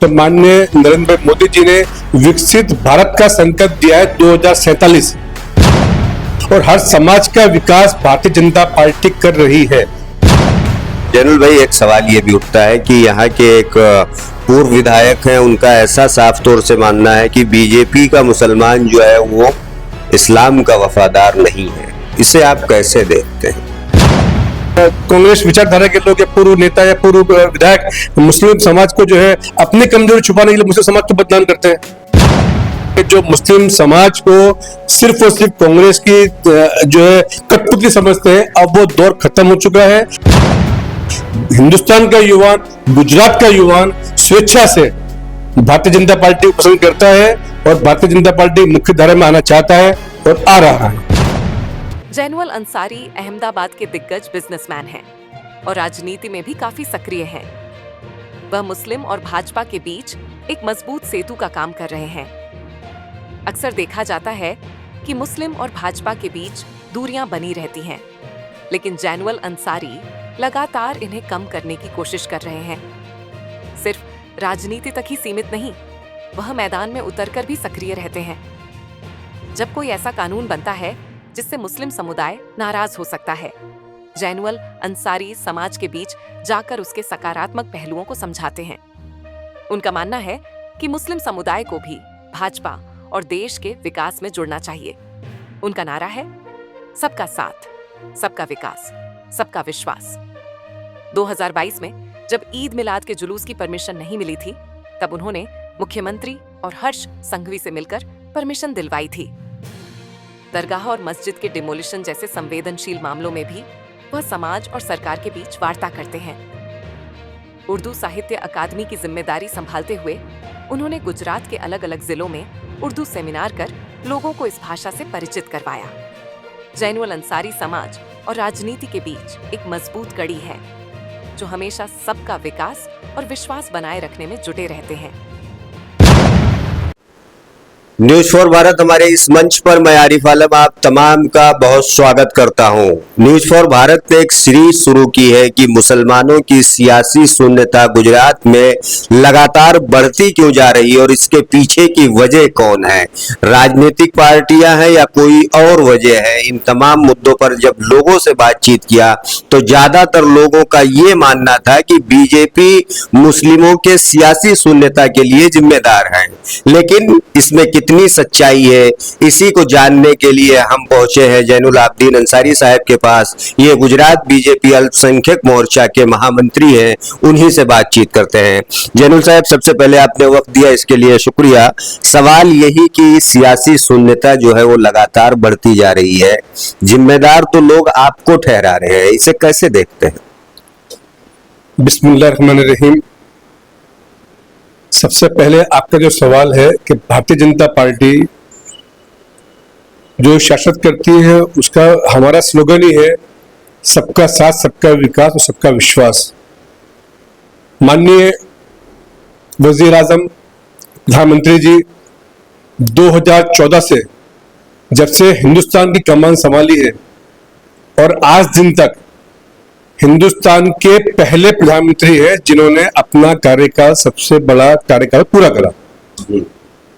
तो माननीय नरेंद्र भाई मोदी जी ने विकसित भारत का संकल्प दिया है 2047 और हर समाज का विकास भारतीय जनता पार्टी कर रही है। जनरल भाई, एक सवाल ये भी उठता है कि यहाँ के एक पूर्व विधायक हैं, उनका ऐसा साफ तौर से मानना है कि बीजेपी का मुसलमान जो है वो इस्लाम का वफादार नहीं है। इसे आप कैसे देखते हैं? कांग्रेस विचारधारा के लोग या पूर्व नेता या पूर्व विधायक मुस्लिम समाज को जो है अपनी कमजोरी छुपाने के लिए मुस्लिम समाज को बदनाम करते हैं। जो मुस्लिम समाज को सिर्फ और सिर्फ कांग्रेस की जो है कठपुतली समझते हैं, अब वो दौर खत्म हो चुका है। हिंदुस्तान का युवा, गुजरात का युवा स्वेच्छा से भारतीय जनता पार्टी को पसंद करता है और भारतीय जनता पार्टी मुख्य धारा में आना चाहता है और आ रहा है। जैनुअल अंसारी अहमदाबाद के दिग्गज बिजनेसमैन हैं और राजनीति में भी काफी सक्रिय हैं। वह मुस्लिम और भाजपा के बीच एक मजबूत सेतु का काम कर रहे हैं। अक्सर देखा जाता है कि मुस्लिम और भाजपा के बीच दूरियां बनी रहती हैं, लेकिन जैनुअल अंसारी लगातार इन्हें कम करने की कोशिश कर रहे हैं। सिर्फ राजनीति तक ही सीमित नहीं, वह मैदान में उतरकर भी सक्रिय रहते हैं। जब कोई ऐसा कानून बनता है जिससे मुस्लिम समुदाय नाराज हो सकता है, जैनुअल अंसारी समाज के बीच जाकर उसके सकारात्मक पहलुओं को समझाते हैं। उनका मानना है कि मुस्लिम समुदाय को भी भाजपा और देश के विकास में जुड़ना चाहिए। उनका नारा है सबका साथ, सबका विकास, सबका विश्वास। 2022 में जब ईद मिलाद के जुलूस की परमिशन नहीं मिली थी, तब उन्होंने मुख्यमंत्री और हर्ष संघवी से मिलकर परमिशन दिलवाई थी। दरगाह और मस्जिद के डिमोलिशन जैसे संवेदनशील मामलों में भी वह समाज और सरकार के बीच वार्ता करते हैं। उर्दू साहित्य अकादमी की जिम्मेदारी संभालते हुए उन्होंने गुजरात के अलग अलग जिलों में उर्दू सेमिनार कर लोगों को इस भाषा से परिचित करवाया। जैनुअल अंसारी समाज और राजनीति के बीच एक मजबूत कड़ी है, जो हमेशा सबका विकास और विश्वास बनाए रखने में जुटे रहते हैं। न्यूज फॉर भारत हमारे इस मंच पर मैं आरिफ आलम आप तमाम का बहुत स्वागत करता हूं। न्यूज फॉर भारत ने एक सीरीज शुरू की है कि मुसलमानों की सियासी शून्यता गुजरात में लगातार बढ़ती क्यों जा रही है और इसके पीछे की वजह कौन है, राजनीतिक पार्टियां हैं या कोई और वजह है। इन तमाम मुद्दों पर जब लोगों से बातचीत किया तो ज्यादातर लोगों का ये मानना था कि बीजेपी मुस्लिमों के सियासी शून्यता के लिए जिम्मेदार है, लेकिन इसमें कितनी सच्चाई है, इसी को जानने के लिए हम पहुंचे हैं जैनुल आबदीन अंसारी साहब के पास। ये गुजरात बीजेपी अल्पसंख्यक मोर्चा के महामंत्री हैं, उन्हीं से बातचीत करते हैं। जैनुल साहब, सबसे पहले आपने वक्त दिया इसके लिए शुक्रिया। सवाल यही कि सियासी शून्यता जो है वो लगातार बढ़ती जा रही है, जिम्मेदार तो लोग आपको ठहरा रहे हैं, इसे कैसे देखते हैं? बिस्मिल्लाहिर्रहमानिर्रहीम। सबसे पहले आपका जो सवाल है कि भारतीय जनता पार्टी जो शासन करती है उसका हमारा स्लोगन ही है सबका साथ, सबका विकास और सबका विश्वास। माननीय वजीर आजम प्रधानमंत्री जी 2014 से जब से हिंदुस्तान की कमान संभाली है और आज दिन तक हिंदुस्तान के पहले प्रधानमंत्री हैं जिन्होंने अपना कार्यकाल, सबसे बड़ा कार्यकाल पूरा करा।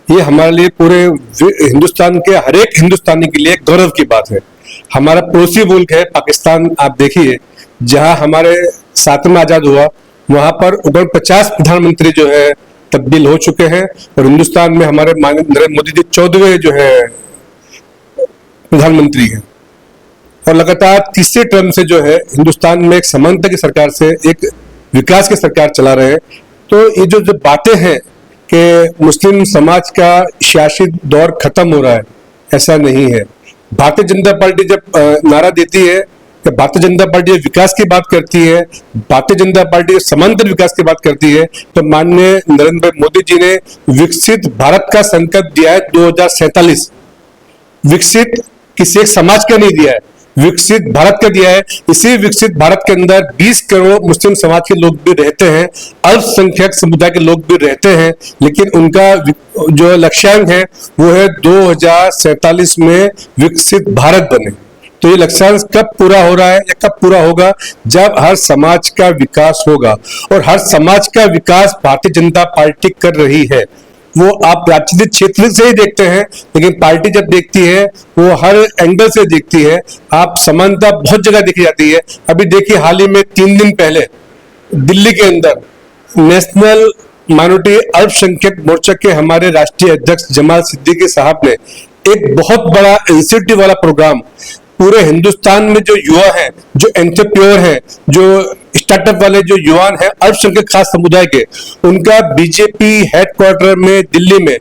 ये हमारे लिए पूरे हिंदुस्तान के हर एक हिंदुस्तानी के लिए गौरव की बात है। हमारा पड़ोसी मुल्क है पाकिस्तान, आप देखिए जहां हमारे 7 में आजाद हुआ वहां पर 49 प्रधानमंत्री जो है तब्दील हो चुके हैं और हिंदुस्तान में हमारे माननीय नरेंद्र मोदी जी 14वें जो है प्रधानमंत्री हैं और लगातार तीसरे टर्म से जो है हिंदुस्तान में एक समानता की सरकार से एक विकास की सरकार चला रहे हैं। तो ये जो बातें हैं कि मुस्लिम समाज का सियासी दौर खत्म हो रहा है, ऐसा नहीं है। भारतीय जनता पार्टी जब नारा देती है कि भारतीय जनता पार्टी विकास की बात करती है, भारतीय जनता पार्टी समांतर विकास की बात करती है, तो माननीय नरेंद्र भाई मोदी जी ने विकसित भारत का संकल्प दिया है 2047। विकसित किसी एक समाज का नहीं दिया है, विकसित भारत का दिया है। इसी विकसित भारत के अंदर 20 करोड़ मुस्लिम समाज के लोग भी रहते हैं, अल्पसंख्यक समुदाय के लोग भी रहते हैं, लेकिन उनका जो लक्ष्यांक है वो है 2047 में विकसित भारत बने। तो ये लक्ष्यांश कब पूरा हो रहा है या कब पूरा होगा? जब हर समाज का विकास होगा, और हर समाज का विकास भारतीय जनता पार्टी कर रही है। वो आप राजनीतिक क्षेत्र से ही देखते हैं, लेकिन पार्टी जब देखती है वो हर एंगल से देखती है। आप समानता बहुत जगह देखी जाती है। अभी देखिए, हाल ही में 3 दिन पहले दिल्ली के अंदर नेशनल माइनॉरिटी अल्पसंख्यक मोर्चा के हमारे राष्ट्रीय अध्यक्ष जमाल सिद्दीकी साहब ने एक बहुत बड़ा इंसेंटिव वाला प्रोग्राम पूरे हिंदुस्तान में जो युवा हैं, जो एंटरप्रेन्योर हैं, जो स्टार्टअप वाले जो युवा हैं अल्पसंख्यक खास समुदाय के, उनका बीजेपी हेडक्वार्टर में दिल्ली में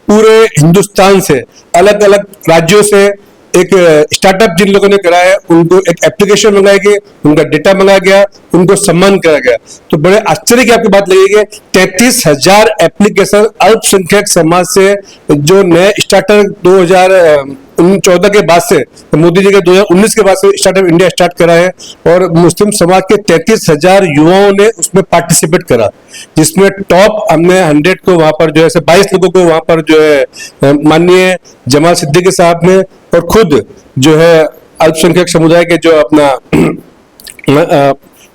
पूरे हिंदुस्तान से अलग अलग राज्यों से एक स्टार्टअप जिन लोगों ने कराया है उनको एक एप्लीकेशन मंगाई गई, उनका डेटा मंगाया गया, उनको सम्मान करा गया। तो बड़े आश्चर्य की आपकी बात लगेगी, 33,000 एप्लीकेशन अल्पसंख्यक समाज से जो नए स्टार्टअप 2014 के बाद से, मोदी जी के 2019 के बाद से स्टार्टअप इंडिया स्टार्ट करा है, और मुस्लिम समाज के 33,000 युवाओं ने उसमें पार्टिसिपेट करा, जिसमें टॉप हमने 100 को वहां पर जो है 22 लोगों को वहां पर जो है माननीय जमाल सिद्दीकी साहब ने और खुद जो है अल्पसंख्यक समुदाय के जो अपना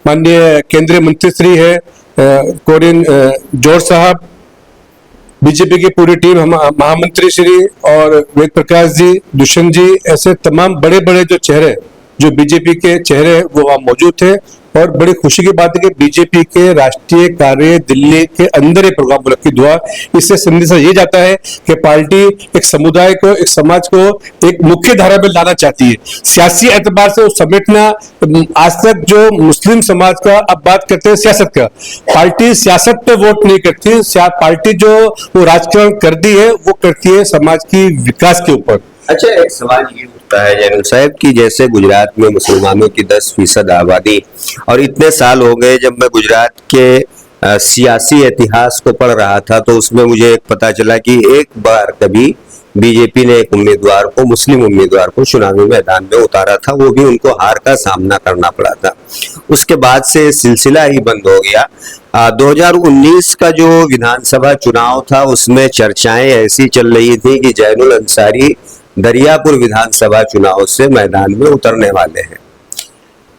माननीय केंद्रीय मंत्री श्री है कोरिन जौहर साहब, बीजेपी की पूरी टीम, हम महामंत्री श्री और वेद प्रकाश जी, दुष्यंत जी, ऐसे तमाम बड़े बड़े जो चेहरे, जो बीजेपी के चेहरे हैं वो वहां मौजूद थे। और बड़ी खुशी की बात है कि बीजेपी के राष्ट्रीय कार्य दिल्ली के अंदर ये प्रोग्राम मुल्क की दुआ, इससे संदेशा ये जाता है कि पार्टी एक समुदाय को, एक समाज को एक मुख्य धारा में लाना चाहती है। सियासी एतबार से वो समेटना, आज तक जो मुस्लिम समाज का, अब बात करते हैं सियासत का, पार्टी सियासत पे वोट नहीं करती, पार्टी जो वो राजकारण करती है वो करती है समाज की विकास के ऊपर। अच्छा, एक सवाल ये उठता है जैनुल साहब की जैसे गुजरात में मुसलमानों की 10% आबादी, और इतने साल हो गए जब मैं गुजरात के सियासी इतिहास को पढ़ रहा था तो उसमें मुझे एक पता चला कि एक बार कभी बीजेपी ने एक उम्मीदवार को, मुस्लिम उम्मीदवार को चुनावी मैदान में उतारा था, वो भी उनको हार का सामना करना पड़ा था। उसके बाद से सिलसिला ही बंद हो गया। 2019 का जो विधानसभा चुनाव था उसमें चर्चाएं ऐसी चल रही थी कि जैनुल अंसारी दरियापुर विधानसभा चुनाव से मैदान में उतरने वाले हैं।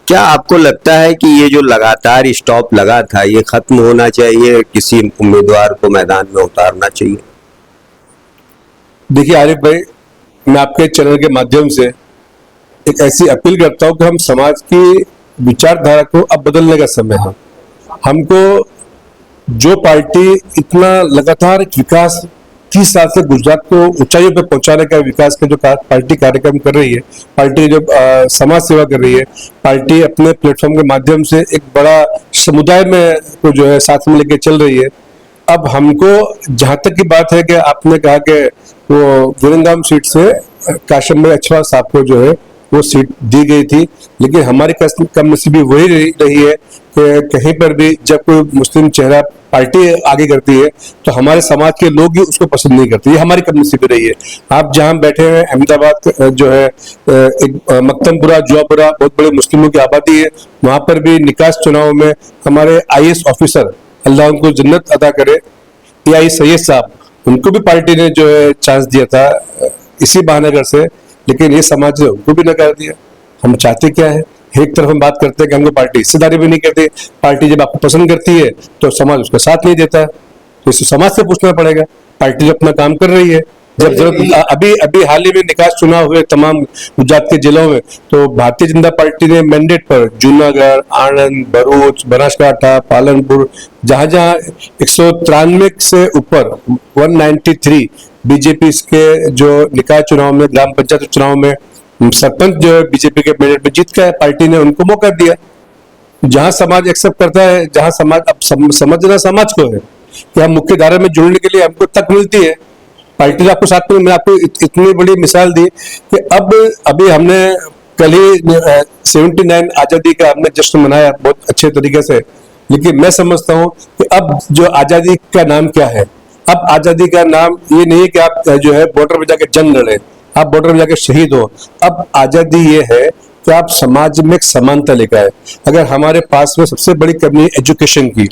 क्या आपको लगता है कि ये जो लगातार स्टॉप लगा था ये खत्म होना चाहिए, किसी उम्मीदवार को मैदान में उतारना चाहिए? देखिए आरिफ भाई, मैं आपके चैनल के माध्यम से एक ऐसी अपील करता हूं कि हम समाज की विचारधारा को अब बदलने का समय है। हमको जो पार्टी इतना लगातार विकास 30 साल से गुजरात को ऊंचाइयों पर पहुंचाने का विकास का जो पार्टी कार्यक्रम कर रही है, पार्टी जो समाज सेवा कर रही है, पार्टी अपने प्लेटफॉर्म के माध्यम से एक बड़ा समुदाय में को जो है साथ में लेके चल रही है। अब हमको जहां तक की बात है कि आपने कहा कि वो गुरुग्राम सीट से काशिम भाई अछवा साहब को जो है वो सीट दी गई थी, लेकिन हमारी कमनसीबी वही रही है कि कहीं पर भी जब कोई मुस्लिम चेहरा पार्टी आगे करती है तो हमारे समाज के लोग ही उसको पसंद नहीं करते। ये हमारी कमनसीबी रही है। आप जहां बैठे हैं अहमदाबाद जो है एक मक्तमपुरा, जुआपुरा, बहुत बड़े मुस्लिमों की आबादी है, वहां पर भी निकास चुनाव में हमारे IAS ऑफिसर, अल्लाह उनको जन्नत अदा करे, AI सैयद साहब, उनको भी पार्टी ने जो है चांस दिया था इसी बहानेगर से, लेकिन ये समाज ने उनको भी नकार दिया। हम चाहते क्या है? एक तरफ हम बात करते हैं कि हमको पार्टी हिस्सेदारी भी नहीं करती, पार्टी जब आपको पसंद करती है तो समाज उसका साथ नहीं देता है, तो इसे समाज से पूछना पड़ेगा। पार्टी जो अपना काम कर रही है, जब जरूरत, अभी हाल ही में निकास चुनाव हुए तमाम गुजरात के जिलों में, तो भारतीय जनता पार्टी ने मैंडेट पर जूनागढ़, आणंद, भरूच, बनासकांठा, पालनपुर, जहां जहां 193 से ऊपर 193 बीजेपी के जो निकाय चुनाव में, ग्राम पंचायत चुनाव में सरपंच जो है बीजेपी के मैंडेट पे जीत गए, पार्टी ने उनको मौका दिया। जहां समाज एक्सेप्ट करता है, जहां समाज, अब समझना समाज को है कि हम मुख्य धारा में जुड़ने के लिए हमको तक मिलती है। पार्टी ने आपको साथ में, मैंने आपको इतनी बड़ी मिसाल दी कि अब अभी हमने कल ही 79 आजादी का हमने जश्न मनाया बहुत अच्छे तरीके से, लेकिन मैं समझता हूं कि अब जो आजादी का नाम क्या है, अब आजादी का नाम ये नहीं है कि आप जो है बॉर्डर पे जाके जंग लड़े, आप बॉर्डर में जाके शहीद हो। अब आजादी ये है कि आप समाज में एक समानता लेकर आए। अगर हमारे पास में सबसे बड़ी कमी है एजुकेशन की,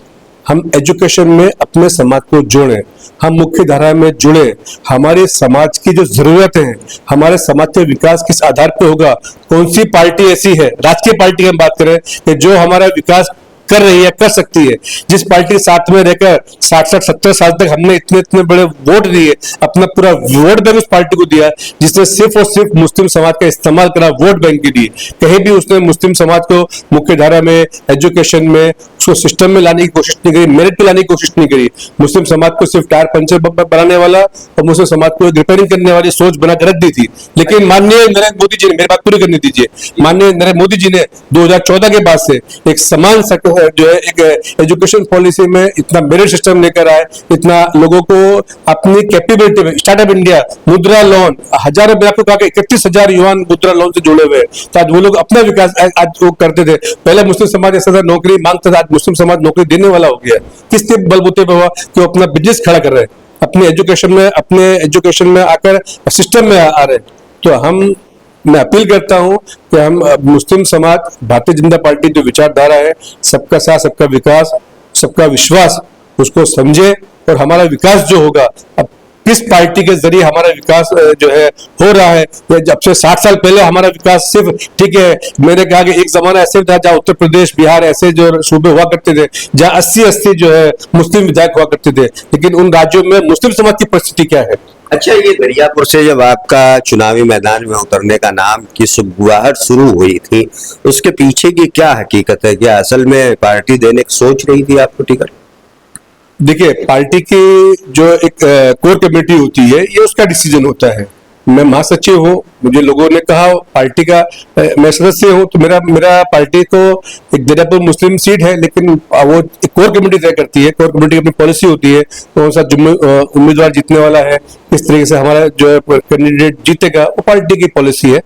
हम एजुकेशन में अपने समाज को जोड़ें, हम मुख्य धारा में जुड़े, हमारे समाज की जो जरूरत है, हमारे समाज के विकास किस आधार पे होगा, कौन सी पार्टी ऐसी है, राजकीय पार्टी की हम बात करें कि जो हमारा विकास कर रही है, कर सकती है, जिस पार्टी के साथ में रहकर 60-70 साल तक हमने इतने इतने बड़े वोट दिए, अपना पूरा वोट बैंक उस पार्टी को दिया, जिसने सिर्फ और सिर्फ मुस्लिम समाज का इस्तेमाल करा वोट बैंक के लिए। कहीं भी उसने मुस्लिम समाज को मुख्य धारा में, एजुकेशन में, उसको सिस्टम में लाने की कोशिश नहीं करी, मेरिट पे लाने की कोशिश नहीं करी। मुस्लिम समाज को सिर्फ टायर पंचर बनाने वाला और मुस्लिम समाज को रिपेयरिंग करने वाली सोच बनाकर रख दी थी। लेकिन माननीय नरेंद्र मोदी जी ने, मेरी बात पूरी करने दीजिए, माननीय नरेंद्र मोदी जी ने 2014 के बाद से एक समान जो है एक एजुकेशन पॉलिसी में इतना मेरिट सिस्टम लेकर आए, इतना लोगों को अपनी कैपेबिलिटी में, स्टार्टअप इंडिया, मुद्रा लोन, हजारों, मैं आपको कहा कि 31,000 युवा मुद्रा लोन से जुड़े हुए, तो आज वो लोग अपना विकास आज वो करते थे। पहले मुस्लिम समाज ऐसा था, नौकरी मांगता था, आज मुस्लिम समाज नौकरी देने वाला हो गया। किसके बलबूते पे हुआ कि वो अपना बिजनेस खड़ा कर रहे हैं, अपने एजुकेशन में आकर सिस्टम में आ रहे हैं। तो मैं अपील करता हूं कि हम मुस्लिम समाज, भारतीय जनता पार्टी जो विचारधारा है, सबका साथ, सबका विकास, सबका विश्वास, उसको समझे और हमारा विकास जो होगा, अब किस पार्टी के जरिए हमारा विकास जो है हो रहा है, जब से 60 साल पहले हमारा विकास सिर्फ, ठीक है, मैंने कहा कि एक जमाना ऐसे था जहाँ उत्तर प्रदेश, बिहार ऐसे जो सूबे हुआ करते थे, जहाँ 80-80 जो है मुस्लिम विधायक हुआ करते थे, लेकिन उन राज्यों में मुस्लिम समाज की परिस्थिति क्या है? अच्छा, ये दरियापुर से जब आपका चुनावी मैदान में उतरने का नाम की सुगबुगाहट शुरू हुई थी, उसके पीछे की क्या हकीकत है? क्या असल में पार्टी देने की सोच रही थी आपको टिकट? देखिए, पार्टी की जो एक कोर कमेटी होती है, ये उसका डिसीजन होता है। मैं महासचिव हूँ, मुझे लोगों ने कहा पार्टी का मैं सदस्य हूँ, तो मेरा पार्टी तो एक दरियापुर मुस्लिम सीट है, लेकिन वो एक कोर कमेटी तय करती है। कोर कमेटी की अपनी पॉलिसी होती है, कौन सा उम्मीदवार जीतने वाला है, किस तरीके से हमारा जो कैंडिडेट जीतेगा, वो पार्टी की पॉलिसी है।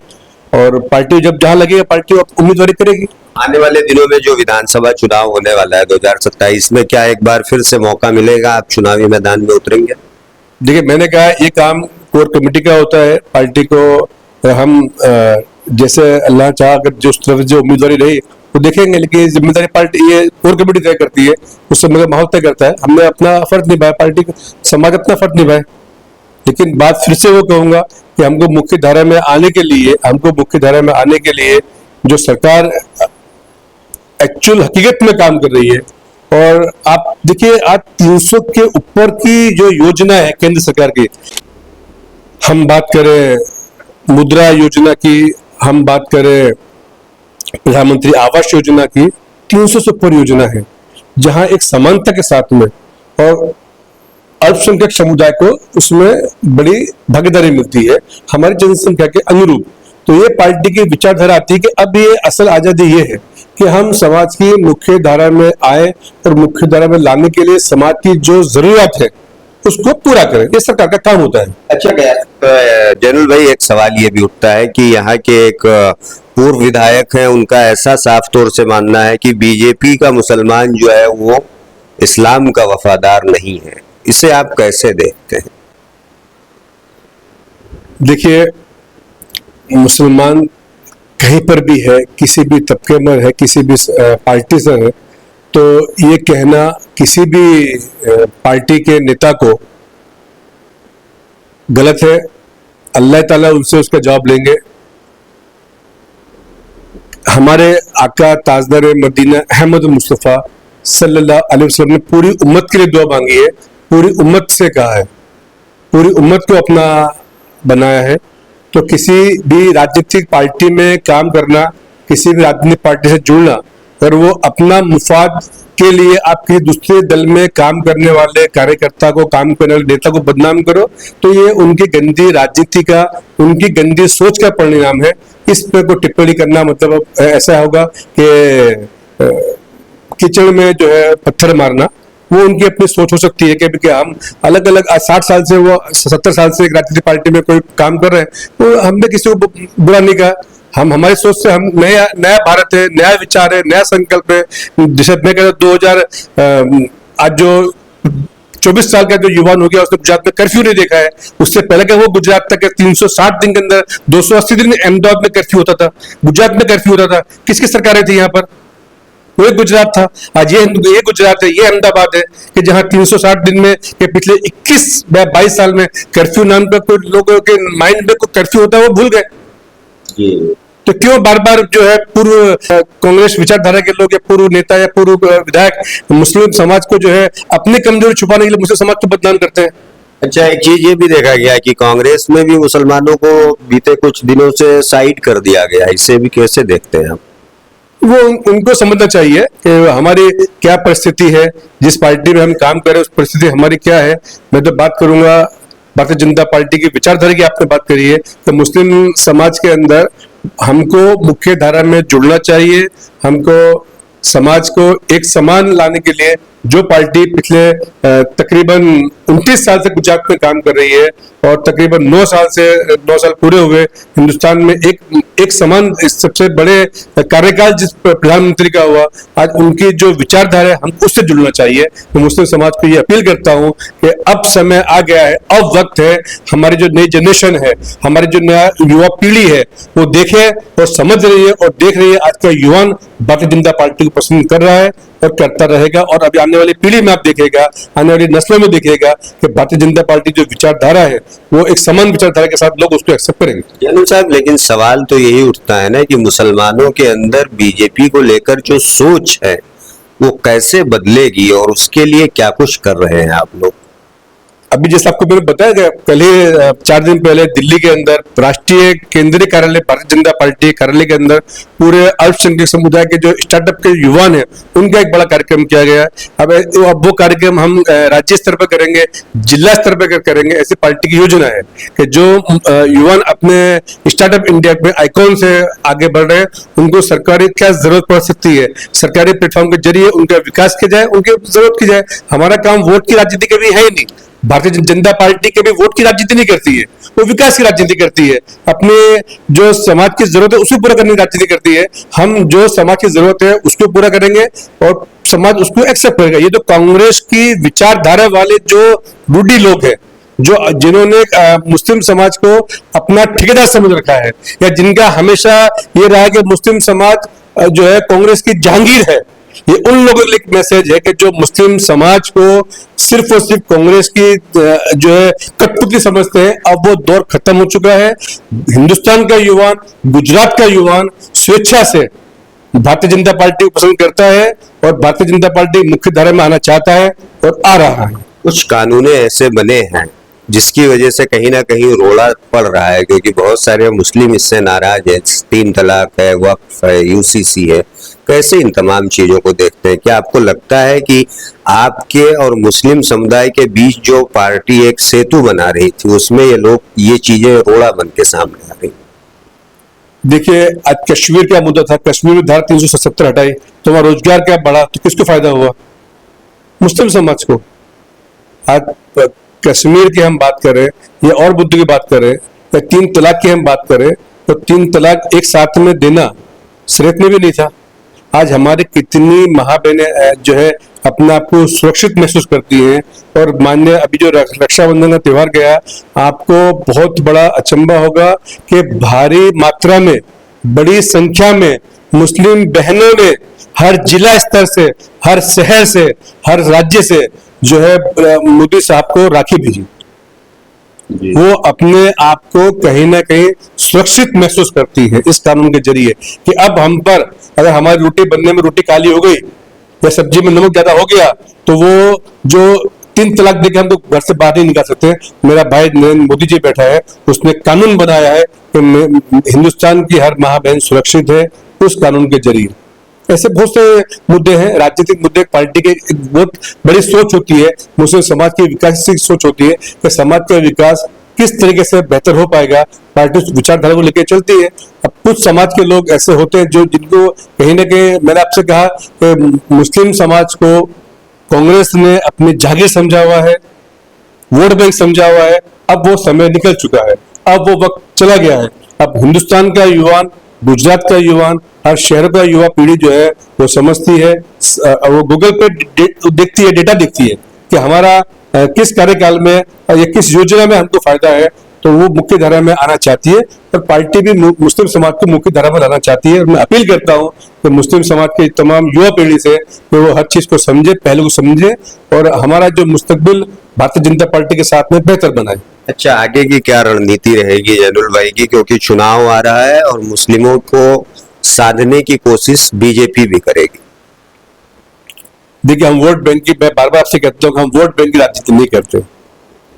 और पार्टी जब जहां लगेगा, पार्टी उम्मीदवारी करेगी। आने वाले दिनों में जो विधानसभा चुनाव होने वाला है 2027 में, क्या एक बार फिर से मौका मिलेगा, आप चुनावी मैदान में उतरेंगे? देखिए, मैंने कहा ये काम कोर कमेटी का होता है। पार्टी को हम जैसे अल्लाह चाह अगर जिस तरफ जो उम्मीदवारी रही वो देखेंगे, लेकिन जिम्मेदारी पार्टी, ये कोर कमेटी तय करती है, उस समय माहौल तय करता है। हमने अपना फर्ज निभाया, पार्टी समाज अपना फर्ज निभाए। लेकिन बात फिर से वो कहूंगा कि हमको मुख्य धारा में आने के लिए जो सरकार एक्चुअल हकीकत में काम कर रही है, और आप देखिए आज 300 के ऊपर की जो योजना है केंद्र सरकार की, हम बात करें मुद्रा योजना की, हम बात करें प्रधानमंत्री आवास योजना की, 300 से ऊपर योजना है, जहां एक समानता के साथ में और अल्पसंख्यक समुदाय को उसमें बड़ी भागीदारी मिलती है हमारी जनसंख्या के अनुरूप। तो ये पार्टी की विचारधारा आती है कि अब ये असल आजादी ये है कि हम समाज की मुख्य धारा में आए और मुख्य धारा में लाने के लिए समाज की जो जरूरत है उसको पूरा करें, ये सरकार का काम होता है। अच्छा, जनरल भाई, एक सवाल ये भी उठता है कि यहाँ के एक पूर्व विधायक हैं, उनका ऐसा साफ तौर से मानना है कि बीजेपी का मुसलमान जो है वो इस्लाम का वफादार नहीं है। इसे आप कैसे देखते हैं? देखिए, मुसलमान कहीं पर भी है, किसी भी तबके में है, किसी भी पार्टी से है, तो ये कहना किसी भी पार्टी के नेता को गलत है। अल्लाह ताला उनसे उसका जवाब लेंगे। हमारे आका ताजदार मदीना अहमद मुस्तफ़ा सल्लल्लाहु अलैहि वसल्लम ने पूरी उम्मत के लिए दुआ मांगी है, पूरी उम्मत से कहा है, पूरी उम्मत को अपना बनाया है। तो किसी भी राजनीतिक पार्टी में काम करना, किसी भी राजनीतिक पार्टी से जुड़ना, और वो अपना मुफाद के लिए आप किसी दूसरे दल में काम करने वाले कार्यकर्ता को, काम करने वाले नेता को बदनाम करो, तो ये उनकी गंदी राजनीति का, उनकी गंदी सोच का परिणाम है। इस पे को टिप्पणी करना मतलब ऐसा होगा कि कीचड़ में जो है पत्थर मारना। वो उनकी अपनी सोच हो सकती है कि हम अलग अलग 60 साल से, वो 70 साल से एक राजनीतिक पार्टी में कोई काम कर रहे हैं, तो हमने किसी को बुरा नहीं कहा। हम हमारी सोच से, हम नया भारत है, नया विचार है, नया संकल्प है। जैसे मैं कहता 2000 आज जो 24 साल का जो युवान हो गया, उसने गुजरात में कर्फ्यू नहीं देखा है। उससे पहले का वो गुजरात तक 360 दिन के अंदर 280 दिन अहमदाबाद में कर्फ्यू होता था, गुजरात में कर्फ्यू होता था। किसकी सरकारें थी यहाँ पर? वो एक गुजरात था। आज ये गुजरात है, ये अहमदाबाद है कि जहां 360 दिन में के पिछले 21-22 साल में कर्फ्यू नाम का कोई लोगों के माइंड में कोई कर्फ्यू होता है वो भूल गए। तो क्यों बार बार जो है पूर्व कांग्रेस विचारधारा के लोग या पूर्व नेता या पूर्व विधायक मुस्लिम समाज को जो है अपनी कमजोरी छुपाने के लिए मुस्लिम समाज को बदनाम करते हैं। अच्छा, एक चीज ये भी देखा गया कि कांग्रेस में भी मुसलमानों को बीते कुछ दिनों से साइड कर दिया गया, इसे भी कैसे देखते हैं आप? वो उनको समझना चाहिए कि हमारी क्या परिस्थिति है, जिस पार्टी में हम काम करें उस परिस्थिति हमारी क्या है। मैं तो बात करूंगा भारतीय जनता पार्टी की विचारधारा की, आपने बात करी है तो मुस्लिम समाज के अंदर हमको मुख्य धारा में जुड़ना चाहिए। हमको समाज को एक समान लाने के लिए जो पार्टी पिछले तकरीबन 29 साल से गुजरात में काम कर रही है और तकरीबन 9 साल पूरे हुए हिंदुस्तान में एक समान सबसे बड़े कार्यकाल जिस प्रधानमंत्री का हुआ, आज उनकी जो विचारधारा है हम उससे जुड़ना चाहिए। तो मुस्लिम समाज को ये अपील करता हूं कि अब समय आ गया है, अब वक्त है, हमारी जो नई जनरेशन है, हमारी जो नया युवा पीढ़ी है वो देखे और समझ रही है और देख रही है आज का युवान भारतीय जनता पार्टी को पसंद कर रहा है और करता रहेगा। और अभी आने वाली पीढ़ी में आप देखेगा, आने वाली नस्लों में देखेगा कि भारतीय जनता पार्टी जो विचारधारा है वो एक समान विचारधारा के साथ लोग उसको एक्सेप्ट करेंगे। यानी साहब, लेकिन सवाल तो यही उठता है ना कि मुसलमानों के अंदर बीजेपी को लेकर जो सोच है वो कैसे बदलेगी और उसके लिए क्या कुछ कर रहे हैं आप लोग? अभी जैसे आपको मैंने बताया गया, कल ही 4 दिन पहले दिल्ली के अंदर राष्ट्रीय केंद्रीय कार्यालय भारतीय जनता पार्टी कार्यालय के अंदर पूरे अल्पसंख्यक समुदाय के जो स्टार्टअप के युवा हैं उनका एक बड़ा कार्यक्रम किया गया। अब वो कार्यक्रम हम राज्य स्तर पर करेंगे, जिला स्तर पर करेंगे, ऐसी पार्टी की योजना है कि जो युवा अपने स्टार्टअप इंडिया में आइकॉन से आगे बढ़ रहे हैं उनको सरकारी क्या जरूरत पड़ सकती है, सरकारी प्लेटफॉर्म के जरिए उनका विकास किया जाए, उनकी जरूरत की जाए। हमारा काम वोट की राजनीति का भी है ही नहीं। भारतीय जनता पार्टी के भी वोट की राजनीति नहीं करती है, वो विकास की राजनीति करती है, अपने जो समाज की जरूरत है उसको पूरा करने की राजनीति करती है। हम जो समाज की जरूरत है उसको पूरा करेंगे और समाज उसको एक्सेप्ट करेगा। ये तो कांग्रेस की विचारधारा वाले जो रूढ़ी लोग हैं, जो जिन्होंने मुस्लिम समाज को अपना ठेकेदार समझ रखा है या जिनका हमेशा ये रहा कि मुस्लिम समाज जो है कांग्रेस की जहांगीर है, ये उन लोगों के लिए एक मैसेज है कि जो मुस्लिम समाज को सिर्फ और सिर्फ कांग्रेस की जो है कठपुतली समझते हैं। अब वो दौर खत्म हो चुका है। हिंदुस्तान का युवान, गुजरात का युवान स्वेच्छा से भारतीय जनता पार्टी को पसंद करता है और भारतीय जनता पार्टी मुख्य धारा में आना चाहता है और आ रहा है। कुछ कानून ऐसे बने हैं जिसकी वजह से कहीं ना कहीं रोड़ा पड़ रहा है, क्योंकि बहुत सारे मुस्लिम इससे नाराज है। 3 तलाक है, वक्फ है, यूसीसी है। कैसे इन तमाम चीजों को देखते हैं? क्या आपको लगता है कि आपके और मुस्लिम समुदाय के बीच जो पार्टी एक सेतु बना रही थी उसमें ये लोग ये चीजें रोड़ा बन के सामने आ रही? देखिए, आज कश्मीर का मुद्दा था, कश्मीर में धारा 370 हटाई तो वहां रोजगार क्या बढ़ा, तो किसको फायदा हुआ? मुस्लिम समाज को। आज कश्मीर की हम बात करें या और मुद्दे की बात करें या 3 तलाक की हम बात करें तो 3 तलाक एक साथ में देना शरीयत में भी नहीं था। आज हमारी कितनी माँ बहनें जो है अपने आप को सुरक्षित महसूस करती हैं। और मान्य अभी जो रक्षाबंधन का त्योहार गया, आपको बहुत बड़ा अचंभा होगा कि भारी मात्रा में, बड़ी संख्या में मुस्लिम बहनों ने हर जिला स्तर से, हर शहर से, हर राज्य से जो है मोदी साहब को राखी भेजी। वो अपने आप को कहीं ना कहीं सुरक्षित महसूस करती है इस कानून के जरिए कि अब हम पर अगर हमारी रोटी बनने में रोटी काली हो गई या सब्जी में नमक ज्यादा हो गया तो वो जो 3 तलाक देके हम तो घर से बाहर नहीं निकाल सकते। मेरा भाई नरेंद्र मोदी जी बैठा है, उसने कानून बनाया है कि हिंदुस्तान की हर माँ बहन सुरक्षित है उस कानून के जरिए। ऐसे बहुत से मुद्दे हैं, राजनीतिक मुद्दे। पार्टी की एक बहुत बड़ी सोच होती है, मुस्लिम समाज की विकास की सोच होती है कि समाज का विकास किस तरीके से बेहतर हो पाएगा, पार्टी उस विचारधारा को लेकर चलती है। अब कुछ समाज के लोग ऐसे होते हैं जो जिनको कहीं ना कहीं, मैंने आपसे कहा कि मुस्लिम समाज को कांग्रेस ने अपनी जागीर समझा हुआ है, वोट बैंक समझा हुआ है। अब वो समय निकल चुका है, अब वो वक्त चला गया है। अब हिंदुस्तान का युवान, गुजरात का युवान, हर शहर का युवा पीढ़ी जो है वो समझती है, वो गूगल पे देखती है, डेटा देखती है कि हमारा किस कार्यकाल में या किस योजना में हमको फायदा है तो वो मुख्य धारा में आना चाहती है और पार्टी भी मुस्लिम समाज को मुख्य धारा में लाना चाहती है। और मैं अपील करता हूँ कि मुस्लिम समाज के तमाम युवा पीढ़ी से कि वो हर चीज को समझे, पहलू को समझे और हमारा जो मुस्तकबिल भारतीय जनता पार्टी के साथ में बेहतर बनाए। अच्छा, आगे की क्या रणनीति रहेगी जैनुल भाई की, क्योंकि चुनाव आ रहा है और मुस्लिमों को साधने की कोशिश बीजेपी भी करेगी? देखिए, हम वोट बैंक की, मैं बार बार आपसे कहता हूँ कि हम वोट बैंक की राजनीति नहीं करते,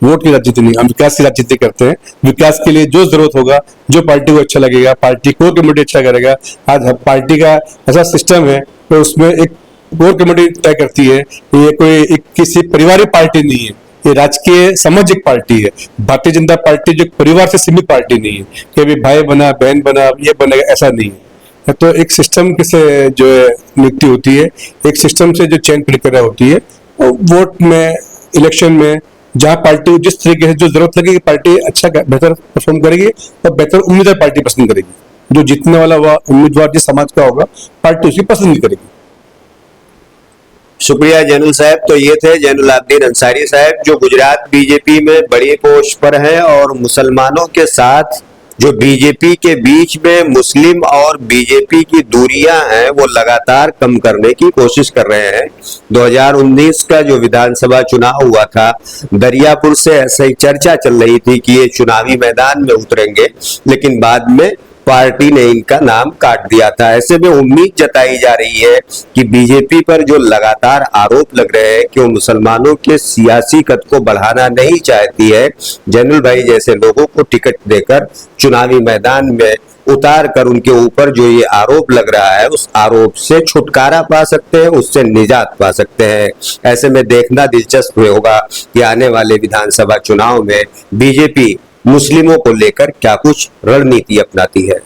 वोट की राजनीति नहीं, हम विकास की राजनीति करते हैं। विकास के लिए जो जरूरत होगा, जो पार्टी को अच्छा लगेगा, पार्टी कोर कमेटी अच्छा करेगा। आज पार्टी का ऐसा सिस्टम है तो उसमें एक कोर कमेटी तय करती है। ये कोई किसी पारिवारिक पार्टी नहीं है, ये राजकीय सामाजिक पार्टी है। भारतीय जनता पार्टी जो परिवार से सीमित पार्टी नहीं है कि अभी भाई बना, बहन बना, ये बनेगा, ऐसा नहीं है। तो एक सिस्टम से जो है नियुक्ति होती है, एक सिस्टम से जो चयन प्रक्रिया होती है, और वोट में, इलेक्शन में जहां पार्टी जिस तरीके से जो जरूरत लगेगी, पार्टी अच्छा बेहतर परफॉर्म करेगी और बेहतर उम्मीदवार पार्टी पसंद करेगी। जो जीतने वाला हुआ उम्मीदवार जिस समाज का होगा, पार्टी उसकी पसंद करेगी। शुक्रिया जैनुल साहब। तो ये थे जैनुल आबदीन अंसारी साहब, जो गुजरात बीजेपी में बड़ी पोस्ट पर हैं और मुसलमानों के साथ जो बीजेपी के बीच में मुस्लिम और बीजेपी की दूरियां हैं वो लगातार कम करने की कोशिश कर रहे हैं। 2019 का जो विधानसभा चुनाव हुआ था, दरियापुर से ऐसे ही चर्चा चल रही थी कि ये चुनावी मैदान में उतरेंगे, लेकिन बाद में पार्टी ने इनका नाम काट दिया था। ऐसे में उम्मीद जताई जा रही है कि बीजेपी पर जो लगातार आरोप लग रहे हैं कि वो मुसलमानों के सियासी कद को बढ़ाना नहीं चाहती है, जैनुल भाई जैसे लोगों को टिकट देकर चुनावी मैदान में उतार कर उनके ऊपर जो ये आरोप लग रहा है, उस आरोप से छुटकारा पा सकते हैं, उससे निजात पा सकते हैं। ऐसे में देखना दिलचस्प होगा कि आने वाले विधानसभा चुनाव में बीजेपी मुस्लिमों को लेकर क्या कुछ रणनीति अपनाती है।